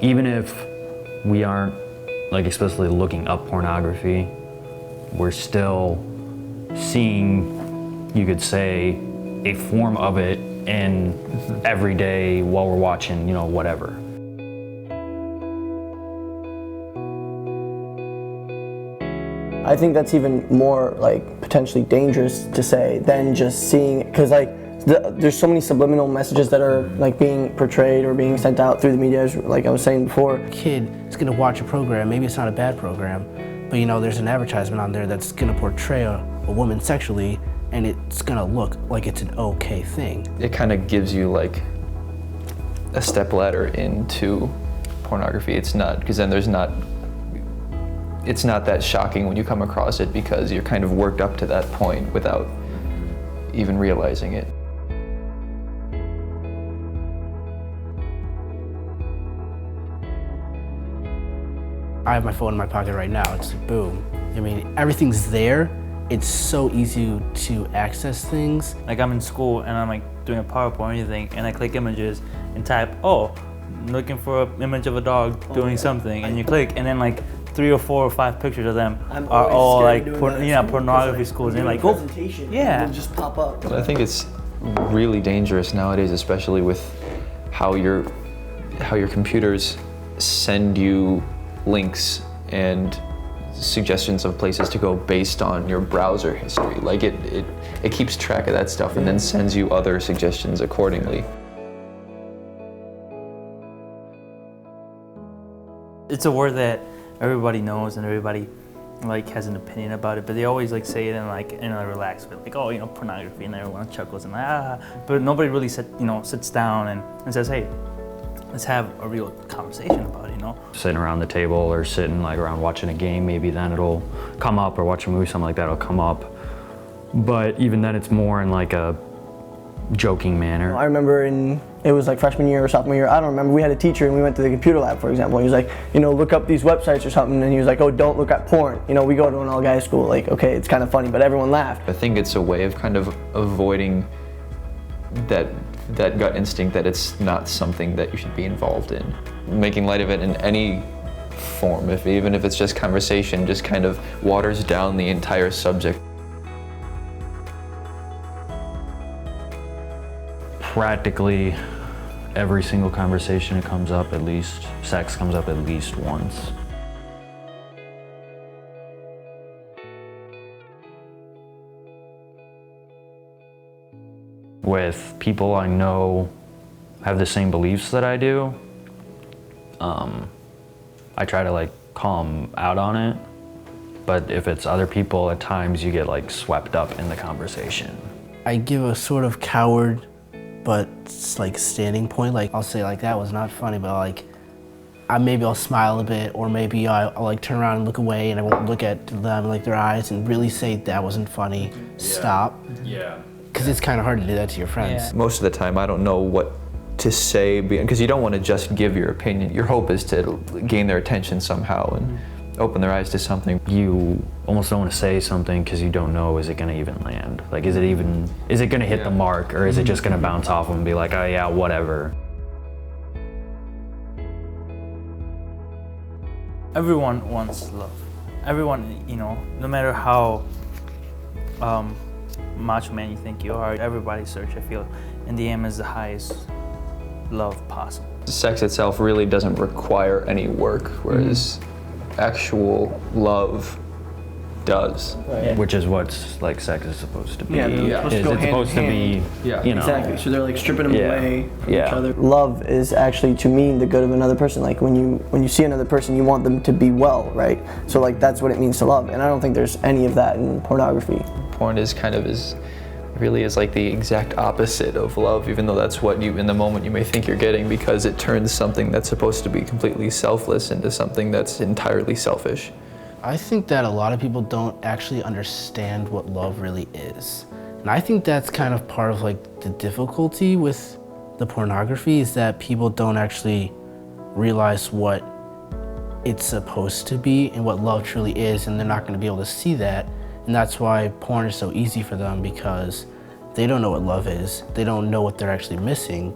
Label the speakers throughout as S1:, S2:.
S1: even if we aren't like explicitly looking up pornography, we're still seeing, you could say, a form of it in every day while we're watching, you know, whatever.
S2: I think that's even more like potentially dangerous to say than just seeing, because like there's so many subliminal messages that are like being portrayed or being sent out through the media, like I was saying before.
S3: A kid is gonna watch a program, maybe it's not a bad program, but you know, there's an advertisement on there that's gonna portray a woman sexually, and it's gonna look like it's an okay thing.
S4: It kind of gives you like a stepladder into pornography. It's not, because then it's not that shocking when you come across it, because you're kind of worked up to that point without even realizing it.
S3: I have my phone in my pocket right now, it's boom. I mean, everything's there. It's so easy to access things.
S5: Like I'm in school and I'm like doing a PowerPoint or anything, and I click images and type, oh, I'm looking for an image of a dog doing something, and you click, and then like 3 or 4 or 5 pictures of them are all like pornography schools, and you're like, oh, yeah.
S2: It'll just pop up.
S4: I think it's really dangerous nowadays, especially with how your computers send you links and suggestions of places to go based on your browser history. Like it keeps track of that stuff and then sends you other suggestions accordingly.
S5: It's a word that everybody knows and everybody like has an opinion about it, but they always like say it in like in a relaxed way, like, oh, you know, pornography, and everyone chuckles and but nobody really sits down and says, hey, let's have a real conversation about it, you know?
S1: Sitting around the table or sitting like around watching a game, maybe then it'll come up, or watch a movie, something like that, it'll come up. But even then it's more in like a joking manner.
S2: I remember it was like freshman year or sophomore year, I don't remember, we had a teacher and we went to the computer lab, for example. He was like, you know, look up these websites or something, and he was like, oh, don't look at porn. You know, we go to an all-guys school, like, okay, it's kind of funny, but everyone laughed.
S4: I think it's a way of kind of avoiding that gut instinct that it's not something that you should be involved in. Making light of it in any form, even if it's just conversation, just kind of waters down the entire subject.
S1: Practically every single conversation it comes up, at least sex comes up at least once. With people I know have the same beliefs that I do, I try to like call them out on it. But if it's other people, at times you get like swept up in the conversation.
S3: I give a sort of coward, but it's like standing point. Like I'll say like, that was not funny, but like, maybe I'll smile a bit, or maybe I'll like turn around and look away, and I won't look at them like their eyes and really say that wasn't funny. Stop.
S1: Yeah.
S3: Because it's kind of hard to do that to your friends.
S5: Yeah.
S4: Most of the time I don't know what to say, because you don't want to just give your opinion. Your hope is to gain their attention somehow and open their eyes to something.
S1: You almost don't want to say something because you don't know, is it going to even land? Like, is it going to hit the mark, or is it just going to bounce off and be like, oh yeah, whatever?
S5: Everyone wants love. Everyone, you know, no matter how macho man you think you are, everybody's search, I feel, in the end is the highest love possible.
S4: Sex itself really doesn't require any work, whereas actual love does.
S2: Right.
S1: Which is what like sex is supposed to be.
S2: Yeah, they're supposed to go
S1: It's
S2: hand
S1: supposed to
S2: in
S1: be,
S2: hand.
S1: you know.
S2: Exactly, so they're like stripping them away from each other. Love is actually to mean the good of another person. Like when you see another person, you want them to be well, right? So like that's what it means to love, and I don't think there's any of that in pornography.
S4: Porn is kind of really is like the exact opposite of love, even though that's what you, in the moment, you may think you're getting, because it turns something that's supposed to be completely selfless into something that's entirely selfish.
S3: I think that a lot of people don't actually understand what love really is. And I think that's kind of part of like the difficulty with the pornography, is that people don't actually realize what it's supposed to be and what love truly is, and they're not going to be able to see that. And that's why porn is so easy for them, because they don't know what love is. They don't know what they're actually missing.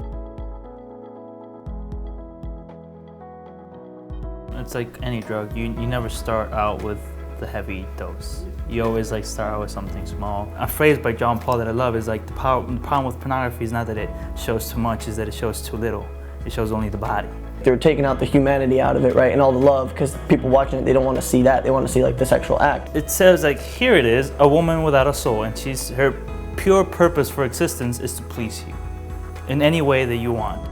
S5: it's like any drug. You never start out with the heavy dose. You always like start out with something small. A phrase by John Paul that I love is like the problem with pornography is not that it shows too much, is that it shows too little. It shows only the body.
S2: They're taking out the humanity out of it, right, and all the love, because people watching it, they don't want to see that. They want to see like the sexual act.
S5: It says like, here it is, a woman without a soul, and her pure purpose for existence is to please you in any way that you want.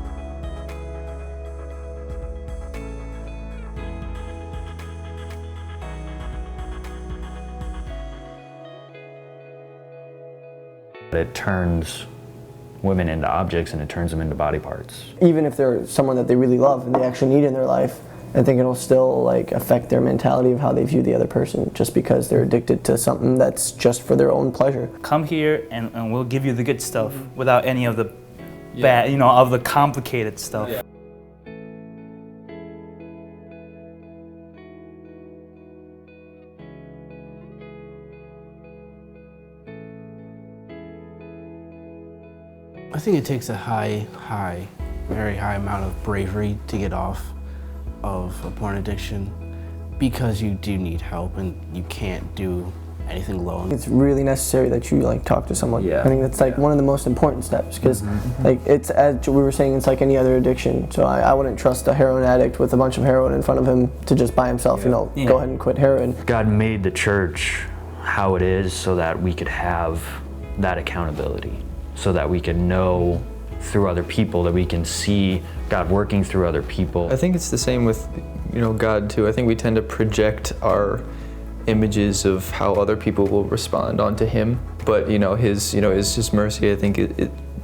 S1: It turns women into objects and it turns them into body parts.
S2: Even if they're someone that they really love and they actually need in their life, I think it'll still like affect their mentality of how they view the other person, just because they're addicted to something that's just for their own pleasure.
S5: Come here and we'll give you the good stuff without any of the bad, of the complicated stuff. Yeah.
S3: I think it takes a very high amount of bravery to get off of a porn addiction, because you do need help and you can't do anything alone.
S2: It's really necessary that you like talk to someone.
S1: Yeah.
S2: I think that's like one of the most important steps, because like it's, as we were saying, it's like any other addiction. So I wouldn't trust a heroin addict with a bunch of heroin in front of him to just by himself, go ahead and quit heroin.
S1: God made the church how it is so that we could have that accountability, so that we can know through other people, that we can see God working through other people.
S4: I think it's the same with, God too. I think we tend to project our images of how other people will respond onto Him, but His mercy. I think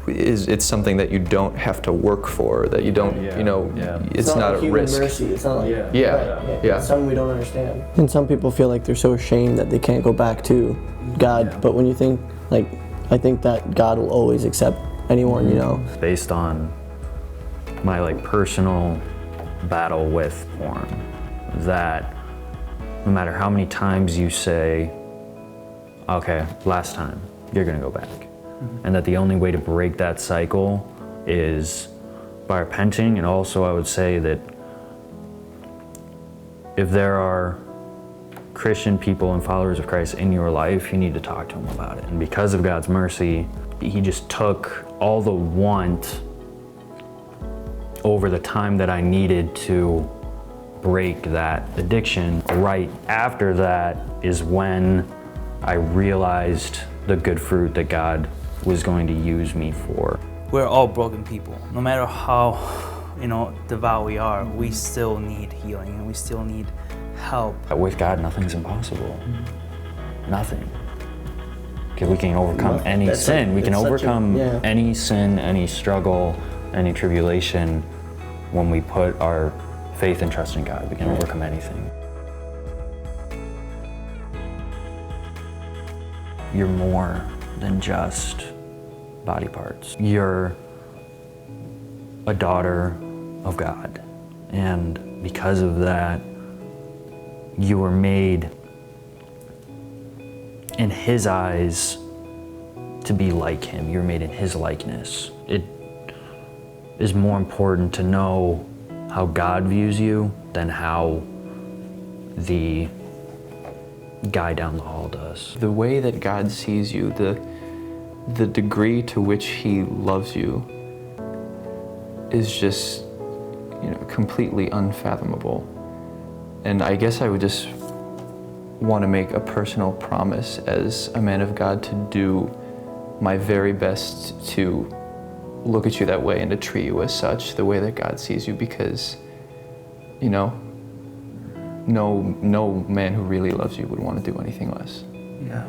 S4: it's something that you don't have to work for. That you don't, it's not
S2: like
S4: a risk.
S2: Mercy. It's not like
S4: It's
S2: something we don't understand. And some people feel like they're so ashamed that they can't go back to God. But when you think I think that God will always accept anyone,
S1: Based on my personal battle with porn, that no matter how many times you say, okay, last time, you're gonna go back. And that the only way to break that cycle is by repenting. And also I would say that if there are Christian people and followers of Christ in your life, you need to talk to them about it. And because of God's mercy, He just took all the want over the time that I needed to break that addiction. Right after that is when I realized the good fruit that God was going to use me for.
S5: We're all broken people. No matter how, devout we are, we still need healing and we still need help.
S1: With God, nothing's impossible. Nothing. Okay, we can overcome any sin. We can overcome any sin, any struggle, any tribulation when we put our faith and trust in God. We can overcome anything. You're more than just body parts. You're a daughter of God. And because of that, you were made in His eyes to be like Him. You're made in His likeness. It is more important to know how God views you than how the guy down the hall does.
S4: The way that God sees you, the degree to which He loves you is just, completely unfathomable. And I guess I would just want to make a personal promise as a man of God to do my very best to look at you that way and to treat you as such, the way that God sees you, because, no man who really loves you would want to do anything less.
S5: Yeah.